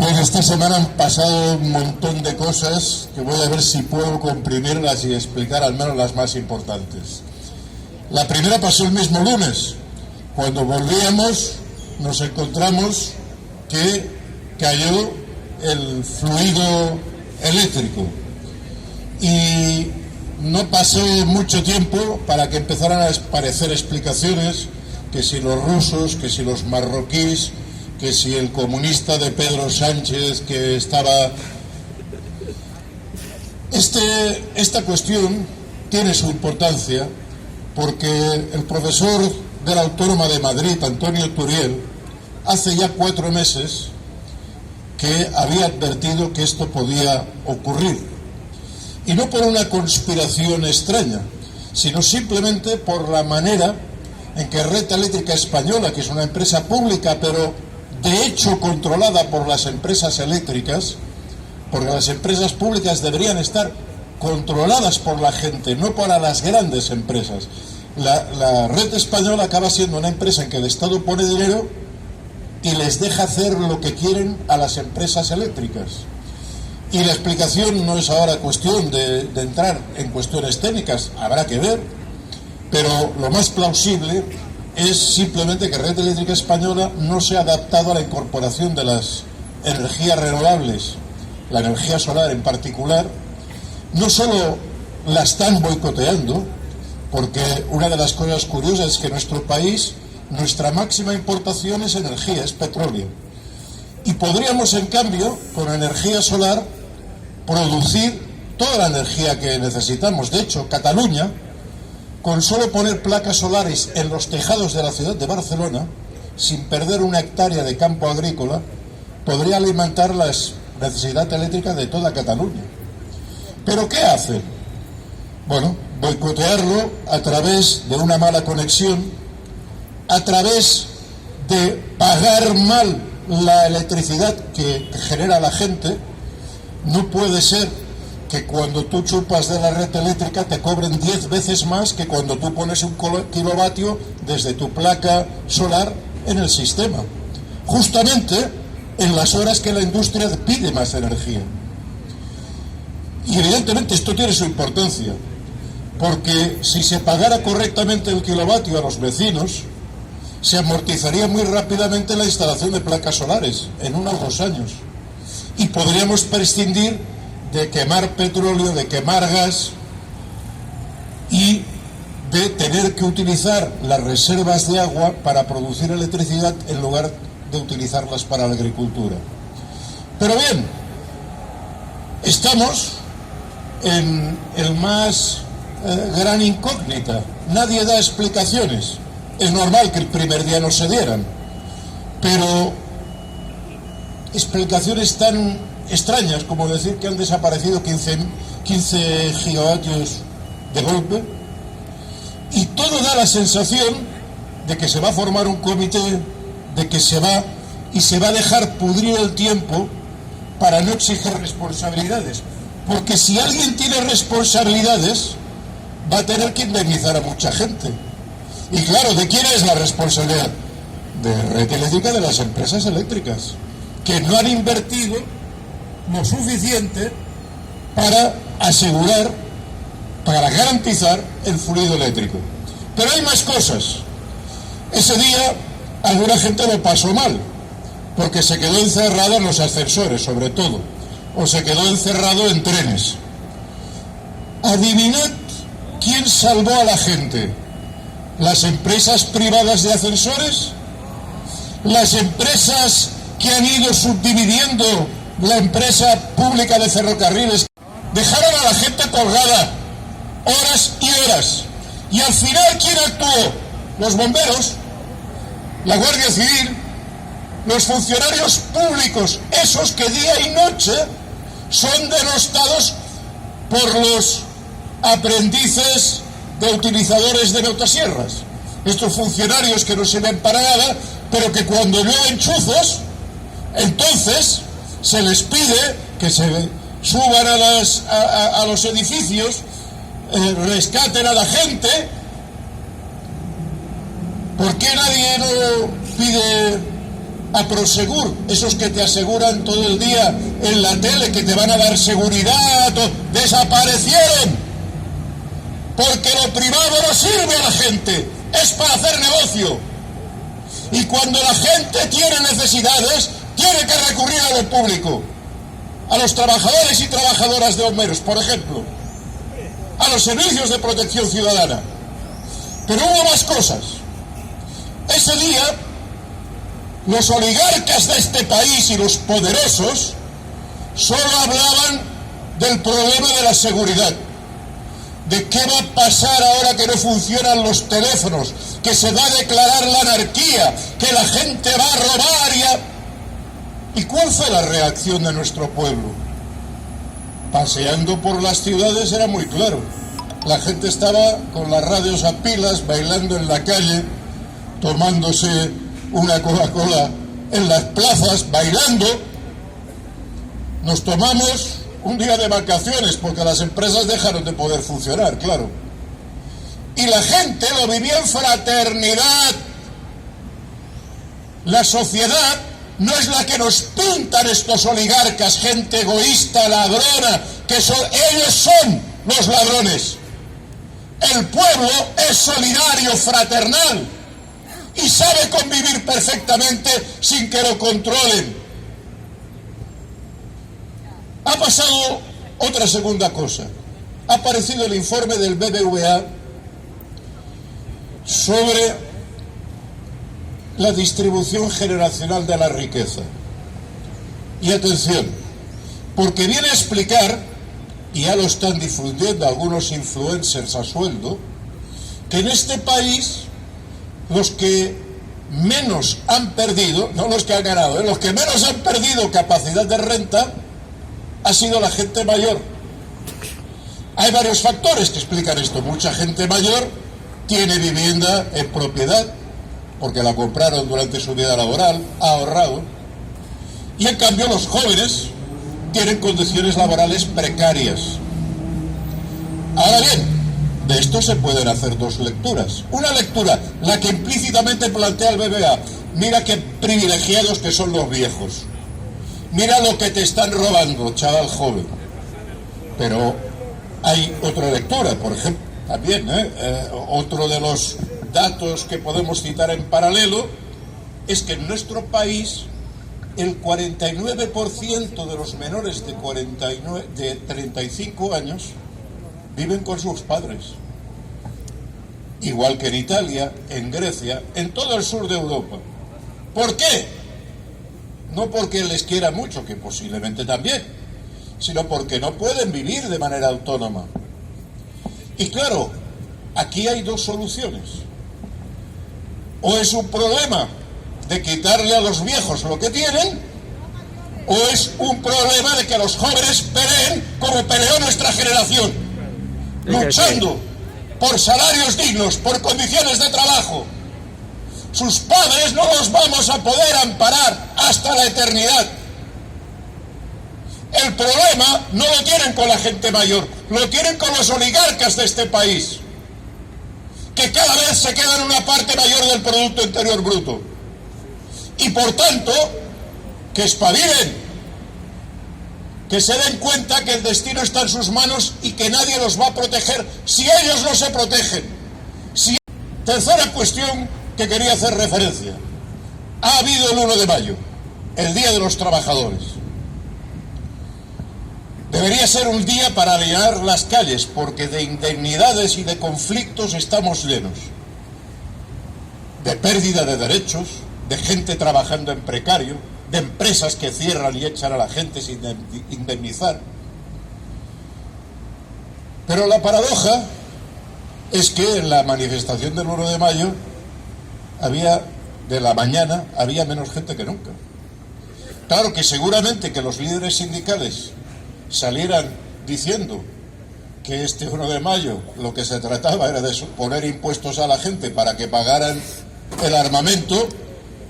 Bien, esta semana han pasado un montón de cosas que voy a ver si puedo comprimirlas y explicar al menos las más importantes. La primera pasó el mismo lunes. Cuando volvíamos nos encontramos que cayó el fluido eléctrico y no pasó mucho tiempo para que empezaran a aparecer explicaciones, que si los rusos, que si los marroquíes, que si el comunista de Pedro Sánchez que estaba... Esta cuestión tiene su importancia porque el profesor de la Autónoma de Madrid, Antonio Turiel, hace ya 4 meses que había advertido que esto podía ocurrir. Y no por una conspiración extraña, sino simplemente por la manera en que Red Eléctrica Española, que es una empresa pública, pero de hecho controlada por las empresas eléctricas, porque las empresas públicas deberían estar controladas por la gente, no por las grandes empresas. La Red Española acaba siendo una empresa en que el Estado pone dinero y les deja hacer lo que quieren a las empresas eléctricas. Y la explicación no es ahora cuestión de entrar en cuestiones técnicas, habrá que ver, pero lo más plausible es simplemente que Red Eléctrica Española no se ha adaptado a la incorporación de las energías renovables, la energía solar en particular. No solo la están boicoteando, porque una de las cosas curiosas es que en nuestro país nuestra máxima importación es energía, es petróleo. Y podríamos, en cambio, con energía solar, producir toda la energía que necesitamos. De hecho, Cataluña, con solo poner placas solares en los tejados de la ciudad de Barcelona, sin perder una hectárea de campo agrícola, podría alimentar la necesidad eléctrica de toda Cataluña. ¿Pero qué hacen? Bueno, boicotearlo a través de una mala conexión, a través de pagar mal la electricidad que genera la gente. No puede ser que cuando tú chupas de la red eléctrica te cobren 10 veces más que cuando tú pones un kilovatio desde tu placa solar en el sistema, justamente en las horas que la industria pide más energía. Y evidentemente esto tiene su importancia, porque si se pagara correctamente el kilovatio a los vecinos, se amortizaría muy rápidamente la instalación de placas solares, en 1 o 2 años. Y podríamos prescindir de quemar petróleo, de quemar gas y de tener que utilizar las reservas de agua para producir electricidad en lugar de utilizarlas para la agricultura. Pero bien, estamos en el más gran incógnita. Nadie da explicaciones. Es normal que el primer día no se dieran, pero explicaciones tan extrañas como decir que han desaparecido 15 gigavatios de golpe, y todo da la sensación de que se va a formar un comité, de que se va a dejar pudrir el tiempo para no exigir responsabilidades, porque si alguien tiene responsabilidades va a tener que indemnizar a mucha gente. Y claro, ¿de quién es la responsabilidad? De Red Eléctrica, de las empresas eléctricas, que no han invertido lo suficiente para asegurar, para garantizar el fluido eléctrico. Pero hay más cosas. Ese día alguna gente lo pasó mal, porque se quedó encerrado en los ascensores, sobre todo, o se quedó encerrado en trenes. Adivinad quién salvó a la gente. ¿Las empresas privadas de ascensores? ¿Las empresas que han ido subdividiendo la empresa pública de ferrocarriles? Dejaron a la gente colgada horas y horas. Y al final, ¿quién actuó? Los bomberos, la Guardia Civil, los funcionarios públicos, esos que día y noche son denostados por los aprendices de utilizadores de motosierras. Estos funcionarios que no sirven para nada, pero que cuando llueven chuzos, entonces se les pide que se suban a los edificios, rescaten a la gente. ¿Por qué nadie no pide a Prosegur, esos que te aseguran todo el día en la tele que te van a dar seguridad, desaparecieron, porque lo privado no sirve a la gente, es para hacer negocio, y cuando la gente tiene necesidades, tiene que recurrir a lo público, a los trabajadores y trabajadoras de bomberos, por ejemplo, a los servicios de protección ciudadana. Pero hubo más cosas. Ese día, los oligarcas de este país y los poderosos solo hablaban del problema de la seguridad, de qué va a pasar ahora que no funcionan los teléfonos, que se va a declarar la anarquía, que la gente va a robar ¿Y cuál fue la reacción de nuestro pueblo? Paseando por las ciudades era muy claro. La gente estaba con las radios a pilas, bailando en la calle, tomándose una Coca-Cola en las plazas, bailando. Nos tomamos un día de vacaciones porque las empresas dejaron de poder funcionar, claro. Y la gente lo vivía en fraternidad. La sociedad no es la que nos pintan estos oligarcas, gente egoísta, ladrona, ellos son los ladrones. El pueblo es solidario, fraternal, y sabe convivir perfectamente sin que lo controlen. Ha pasado otra segunda cosa. Ha aparecido el informe del BBVA sobre la distribución generacional de la riqueza. Y atención, porque viene a explicar, y ya lo están difundiendo algunos influencers a sueldo, que en este país los que menos han perdido, no los que han ganado, los que menos han perdido capacidad de renta ha sido la gente mayor. Hay varios factores que explican esto. Mucha gente mayor tiene vivienda en propiedad, porque la compraron durante su vida laboral, ha ahorrado, y en cambio los jóvenes tienen condiciones laborales precarias. Ahora bien, de esto se pueden hacer dos lecturas. Una lectura, la que implícitamente plantea el BBVA: mira qué privilegiados que son los viejos, mira lo que te están robando, chaval joven. Pero hay otra lectura, por ejemplo, también, otro de los datos que podemos citar en paralelo es que en nuestro país el 49% de los menores de 35 años viven con sus padres, igual que en Italia, en Grecia, en todo el sur de Europa. ¿Por qué? No porque les quiera mucho, que posiblemente también, sino porque no pueden vivir de manera autónoma. Y claro, aquí hay dos soluciones. O es un problema de quitarle a los viejos lo que tienen, o es un problema de que los jóvenes peleen como peleó nuestra generación, luchando por salarios dignos, por condiciones de trabajo. Sus padres no los vamos a poder amparar hasta la eternidad. El problema no lo tienen con la gente mayor, lo tienen con los oligarcas de este país, que cada vez se quedan una parte mayor del Producto Interior Bruto. Y por tanto, que espabilen, que se den cuenta que el destino está en sus manos y que nadie los va a proteger si ellos no se protegen. Tercera cuestión que quería hacer referencia. Ha habido el 1 de mayo, el Día de los Trabajadores. Debería ser un día para llenar las calles, porque de indemnidades y de conflictos estamos llenos. De pérdida de derechos, de gente trabajando en precario, de empresas que cierran y echan a la gente sin indemnizar. Pero la paradoja es que en la manifestación del 1 de mayo de la mañana había menos gente que nunca. Claro que seguramente que los líderes sindicales salieran diciendo que este 1 de mayo lo que se trataba era de poner impuestos a la gente para que pagaran el armamento,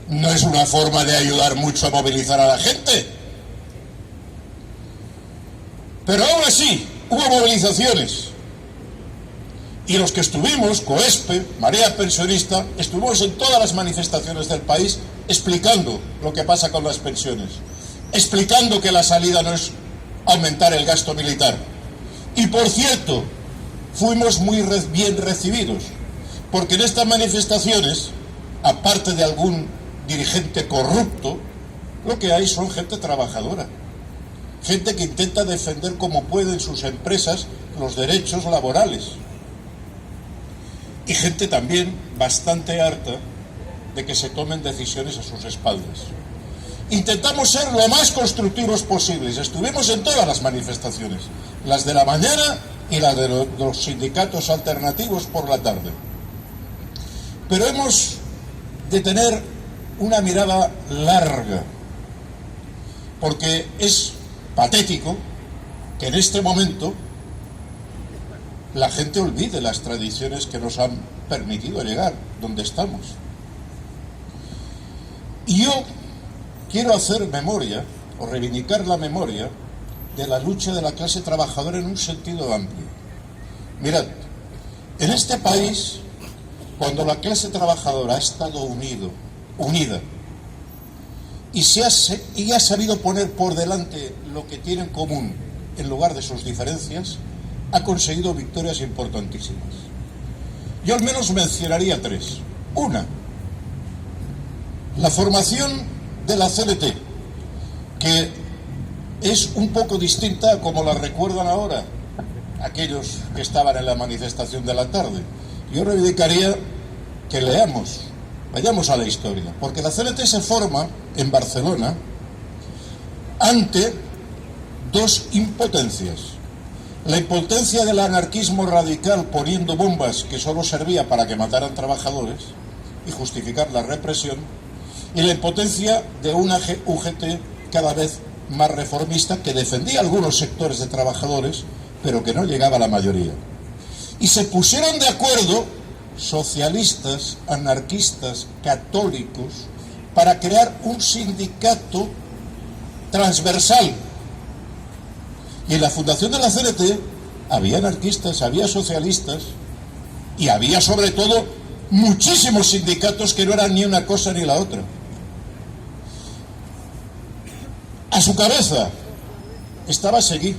no es una forma de ayudar mucho a movilizar a la gente. Pero aún así hubo movilizaciones, y los que estuvimos, COESPE, Marea Pensionista, estuvimos en todas las manifestaciones del país explicando lo que pasa con las pensiones, explicando que la salida no es aumentar el gasto militar. Y por cierto, fuimos muy bien recibidos, porque en estas manifestaciones, aparte de algún dirigente corrupto, lo que hay son gente trabajadora, gente que intenta defender como puede en sus empresas los derechos laborales, y gente también bastante harta de que se tomen decisiones a sus espaldas. Intentamos ser lo más constructivos posibles, estuvimos en todas las manifestaciones, las de la mañana y las de los sindicatos alternativos por la tarde. Pero hemos de tener una mirada larga, porque es patético que en este momento la gente olvide las tradiciones que nos han permitido llegar donde estamos. Y yo quiero hacer memoria, o reivindicar la memoria, de la lucha de la clase trabajadora en un sentido amplio. Mirad, en este país, cuando la clase trabajadora ha estado unida, y ha sabido poner por delante lo que tiene en común en lugar de sus diferencias, ha conseguido victorias importantísimas. Yo al menos mencionaría tres. Una, la formación de la CNT, que es un poco distinta a como la recuerdan ahora aquellos que estaban en la manifestación de la tarde. Yo reivindicaría que vayamos a la historia, porque la CNT se forma en Barcelona ante dos impotencias. La impotencia del anarquismo radical poniendo bombas que solo servía para que mataran trabajadores y justificar la represión, y la impotencia de una UGT cada vez más reformista que defendía algunos sectores de trabajadores, pero que no llegaba a la mayoría. Y se pusieron de acuerdo socialistas, anarquistas, católicos, para crear un sindicato transversal. Y en la fundación de la CNT había anarquistas, había socialistas y había sobre todo muchísimos sindicatos que no eran ni una cosa ni la otra. A su cabeza estaba Seguí,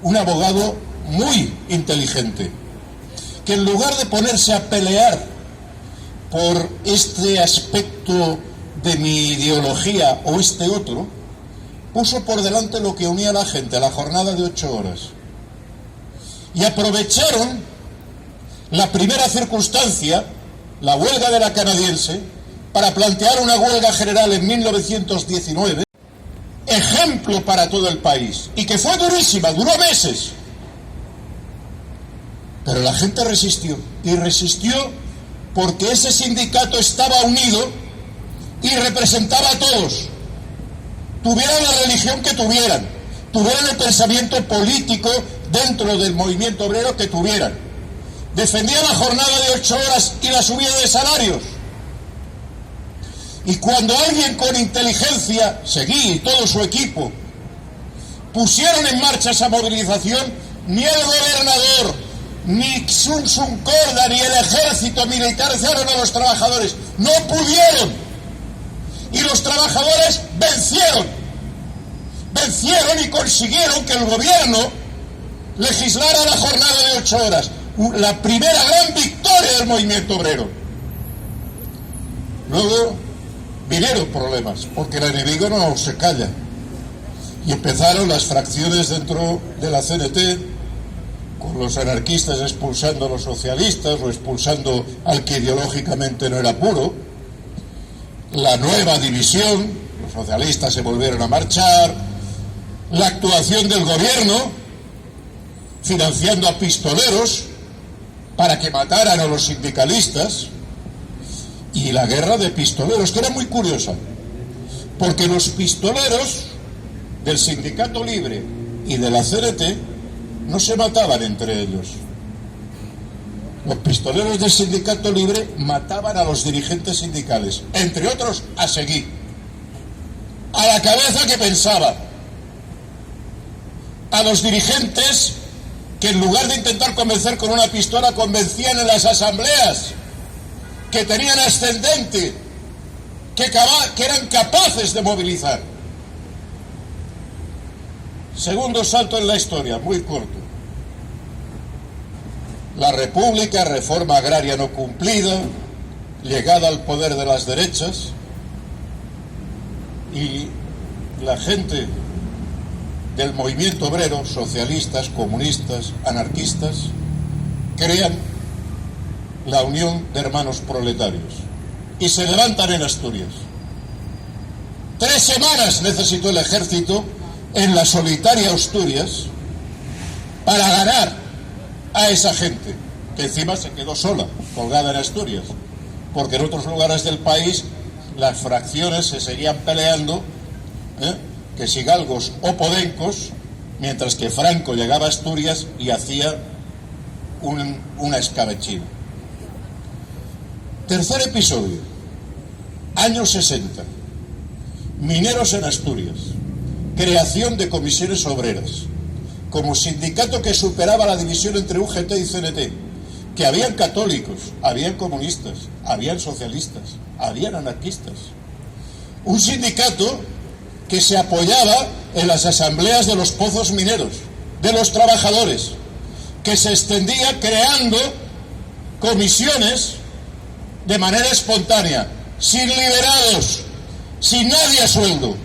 un abogado muy inteligente, que en lugar de ponerse a pelear por este aspecto de mi ideología o este otro, puso por delante lo que unía a la gente, la jornada de 8 horas. Y aprovecharon la primera circunstancia, la huelga de la canadiense, para plantear una huelga general en 1919, ejemplo para todo el país, y que fue durísima, duró meses. Pero la gente resistió, y resistió porque ese sindicato estaba unido y representaba a todos. Tuvieran la religión que tuvieran, tuvieran el pensamiento político dentro del movimiento obrero que tuvieran. Defendían la jornada de 8 horas y la subida de salarios. Y cuando alguien con inteligencia, Seguí y todo su equipo, pusieron en marcha esa movilización, ni el gobernador, ni Sun Corda, ni el ejército militarizaron a los trabajadores. No pudieron. Y los trabajadores vencieron y consiguieron que el gobierno legislara la jornada de 8 horas, la primera gran victoria del movimiento obrero. Luego vinieron problemas, porque el enemigo no se calla, y empezaron las fracciones dentro de la CNT, con los anarquistas expulsando a los socialistas o expulsando al que ideológicamente no era puro. La nueva división, los socialistas se volvieron a marchar, la actuación del gobierno financiando a pistoleros para que mataran a los sindicalistas, y la guerra de pistoleros, que era muy curiosa, porque los pistoleros del Sindicato Libre y de la CNT no se mataban entre ellos. Los pistoleros del Sindicato Libre mataban a los dirigentes sindicales, entre otros a Seguí, a la cabeza que pensaba, a los dirigentes que en lugar de intentar convencer con una pistola, convencían en las asambleas, que tenían ascendente que eran capaces de movilizar. Segundo salto en la historia, muy corto. La República, reforma agraria no cumplida, llegada al poder de las derechas, y la gente del movimiento obrero, socialistas, comunistas, anarquistas, crean la Unión de Hermanos Proletarios y se levantan en Asturias. 3 semanas necesitó el ejército en la solitaria Asturias para ganar a esa gente, que encima se quedó sola, colgada en Asturias, porque en otros lugares del país las fracciones se seguían peleando, que si galgos o podencos, mientras que Franco llegaba a Asturias y hacía una escabechina. Tercer episodio, años 60, mineros en Asturias, creación de comisiones obreras, como sindicato que superaba la división entre UGT y CNT, que habían católicos, habían comunistas, habían socialistas, habían anarquistas. Un sindicato que se apoyaba en las asambleas de los pozos mineros, de los trabajadores, que se extendía creando comisiones de manera espontánea, sin liberados, sin nadie a sueldo.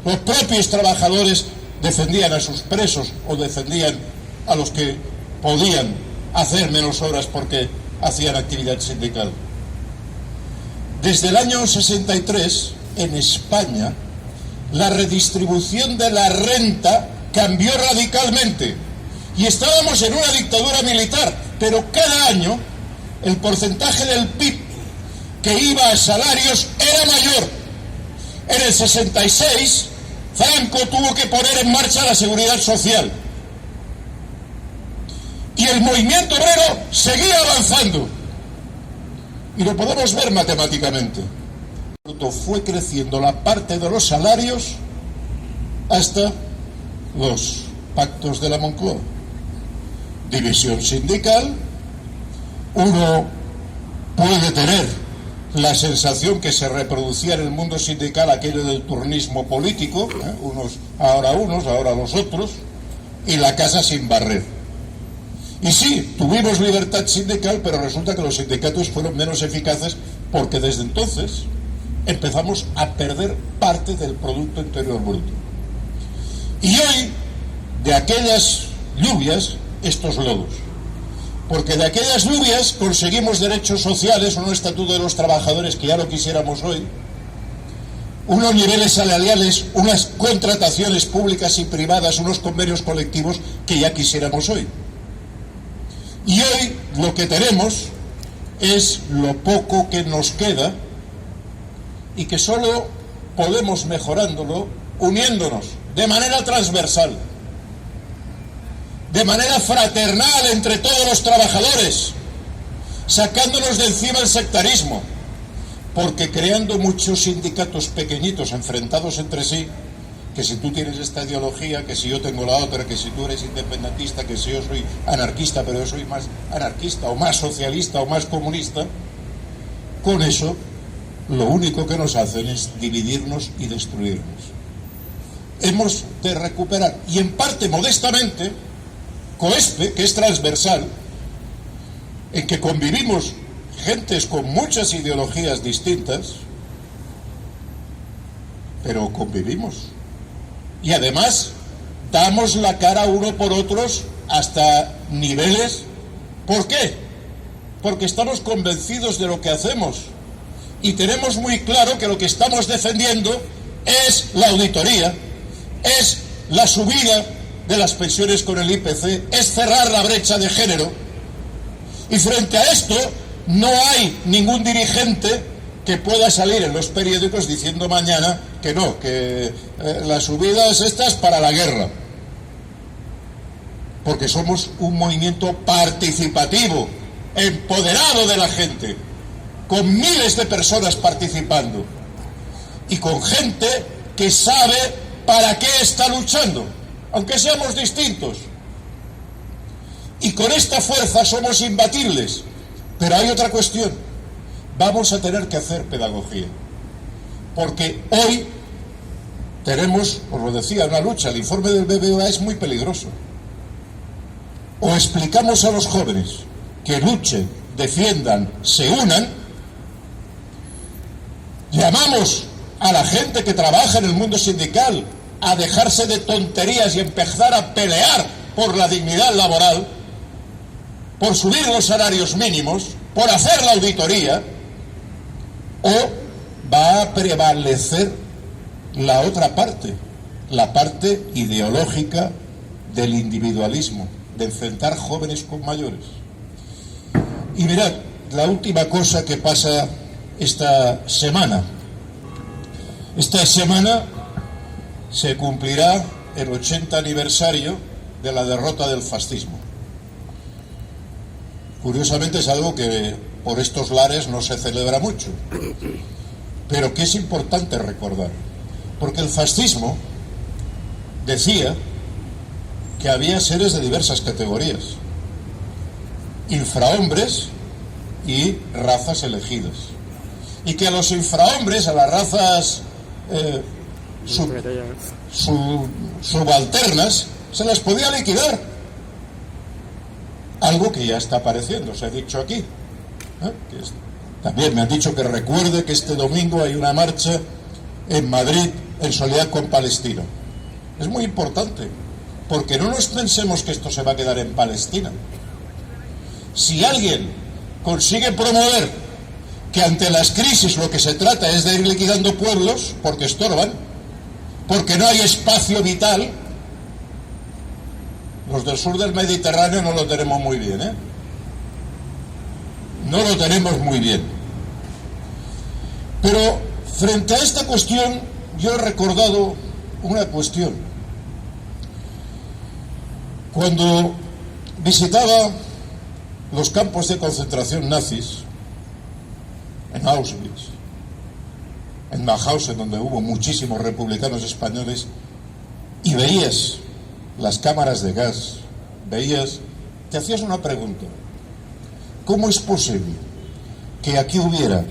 Los propios trabajadores defendían a sus presos o defendían a los que podían hacer menos horas porque hacían actividad sindical. Desde el año 63, en España, la redistribución de la renta cambió radicalmente y estábamos en una dictadura militar, pero cada año el porcentaje del PIB que iba a salarios era mayor. En el 66, Franco tuvo que poner en marcha la seguridad social y el movimiento obrero seguía avanzando, y lo podemos ver matemáticamente. Fue creciendo la parte de los salarios hasta los pactos de la Moncloa. División sindical. Uno puede tener la sensación que se reproducía en el mundo sindical aquello del turnismo político, unos, ahora los otros, y la casa sin barrer. Y sí, tuvimos libertad sindical, pero resulta que los sindicatos fueron menos eficaces porque desde entonces empezamos a perder parte del Producto Interior Bruto. Y hoy, de aquellas lluvias, estos lodos. Porque de aquellas lluvias conseguimos derechos sociales, un estatuto de los trabajadores que ya lo quisiéramos hoy, unos niveles salariales, unas contrataciones públicas y privadas, unos convenios colectivos que ya quisiéramos hoy. Y hoy lo que tenemos es lo poco que nos queda y que solo podemos mejorándolo uniéndonos de manera transversal, de manera fraternal entre todos los trabajadores, sacándonos de encima el sectarismo, porque creando muchos sindicatos pequeñitos enfrentados entre sí, que si tú tienes esta ideología, que si yo tengo la otra, que si tú eres independentista, que si yo soy anarquista, pero yo soy más anarquista o más socialista o más comunista, con eso lo único que nos hacen es dividirnos y destruirnos. Hemos de recuperar, y en parte modestamente, COESPE, que es transversal, en que convivimos gentes con muchas ideologías distintas, pero convivimos. Y además damos la cara uno por otros hasta niveles. ¿Por qué? Porque estamos convencidos de lo que hacemos y tenemos muy claro que lo que estamos defendiendo es la auditoría, es la subida de las pensiones con el IPC, es cerrar la brecha de género. Y frente a esto no hay ningún dirigente que pueda salir en los periódicos diciendo mañana que no, que las subidas estas para la guerra. Porque somos un movimiento participativo, empoderado de la gente, con miles de personas participando y con gente que sabe para qué está luchando, aunque seamos distintos. Y con esta fuerza somos imbatibles. Pero hay otra cuestión. Vamos a tener que hacer pedagogía. porque hoy tenemos, os lo decía, una lucha. El informe del BBVA es muy peligroso. O explicamos a los jóvenes que luchen, defiendan, se unan, llamamos a la gente que trabaja en el mundo sindical a dejarse de tonterías y empezar a pelear por la dignidad laboral, por subir los salarios mínimos, por hacer la auditoría, o va a prevalecer la otra parte, la parte ideológica del individualismo, de enfrentar jóvenes con mayores. Y mirad, la última cosa que pasa esta semana. Esta semana se cumplirá el 80 aniversario de la derrota del fascismo. Curiosamente es algo que por estos lares no se celebra mucho, pero que es importante recordar, porque el fascismo decía que había seres de diversas categorías, infrahombres y razas elegidas, y que a los infrahombres, a las razas subalternas, se las podía liquidar, algo que ya está apareciendo, se ha dicho aquí, también me han dicho que recuerde que este domingo hay una marcha en Madrid en solidaridad con Palestina. Es muy importante, porque no nos pensemos que esto se va a quedar en Palestina. Si alguien consigue promover que ante las crisis lo que se trata es de ir liquidando pueblos porque estorban, porque no hay espacio vital, los del sur del Mediterráneo no lo tenemos muy bien, ¿eh? No lo tenemos muy bien. Pero frente a esta cuestión, yo he recordado una cuestión. Cuando visitaba los campos de concentración nazis, en Auschwitz, en Mauthausen, donde hubo muchísimos republicanos españoles, y veías las cámaras de gas, te hacías una pregunta: ¿cómo es posible que aquí hubiera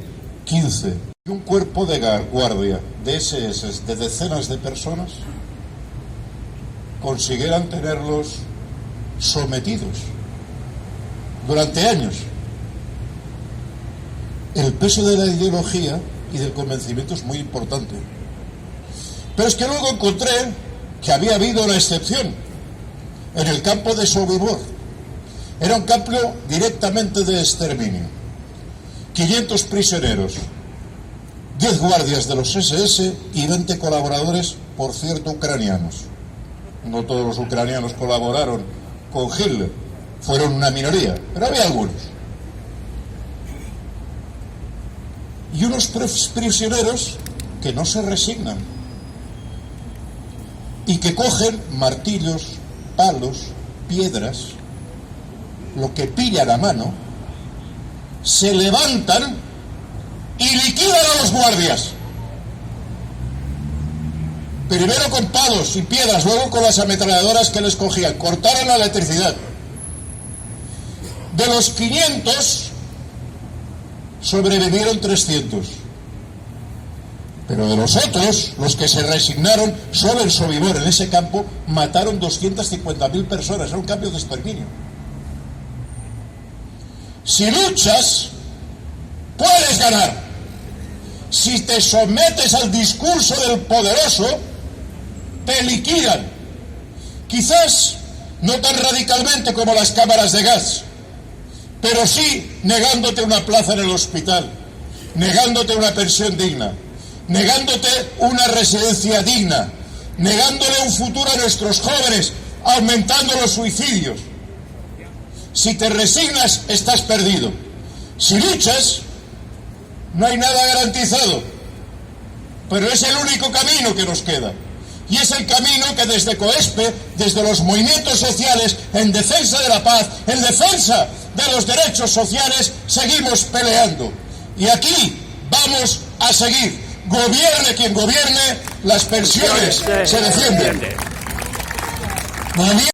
15 y un cuerpo de guardia de SS de decenas de personas consiguieran tenerlos sometidos durante años? El peso de la ideología y del convencimiento es muy importante. Pero es que luego encontré que había habido una excepción en el campo de Sobibor. Era un campo directamente de exterminio. 500 prisioneros, 10 guardias de los SS y 20 colaboradores, por cierto, ucranianos. No todos los ucranianos colaboraron con Hitler, fueron una minoría, pero había algunos. Y unos prisioneros que no se resignan y que cogen martillos, palos, piedras, lo que pillan a mano, se levantan y liquidan a los guardias. Primero con palos y piedras, luego con las ametralladoras que les cogían. Cortaron la electricidad. De los 500 sobrevivieron 300. Pero de los otros, los que se resignaron, solo en Sobibor, en ese campo, mataron 250.000 personas. Era un campo de exterminio. Si luchas, puedes ganar. Si te sometes al discurso del poderoso, te liquidan. Quizás no tan radicalmente como las cámaras de gas, pero sí negándote una plaza en el hospital, negándote una pensión digna, negándote una residencia digna, negándole un futuro a nuestros jóvenes, aumentando los suicidios. Si te resignas, estás perdido. Si luchas, no hay nada garantizado, pero es el único camino que nos queda. Y es el camino que desde COESPE, desde los movimientos sociales en defensa de la paz, en defensa de los derechos sociales, seguimos peleando. Y aquí vamos a seguir. Gobierne quien gobierne, las pensiones se defienden.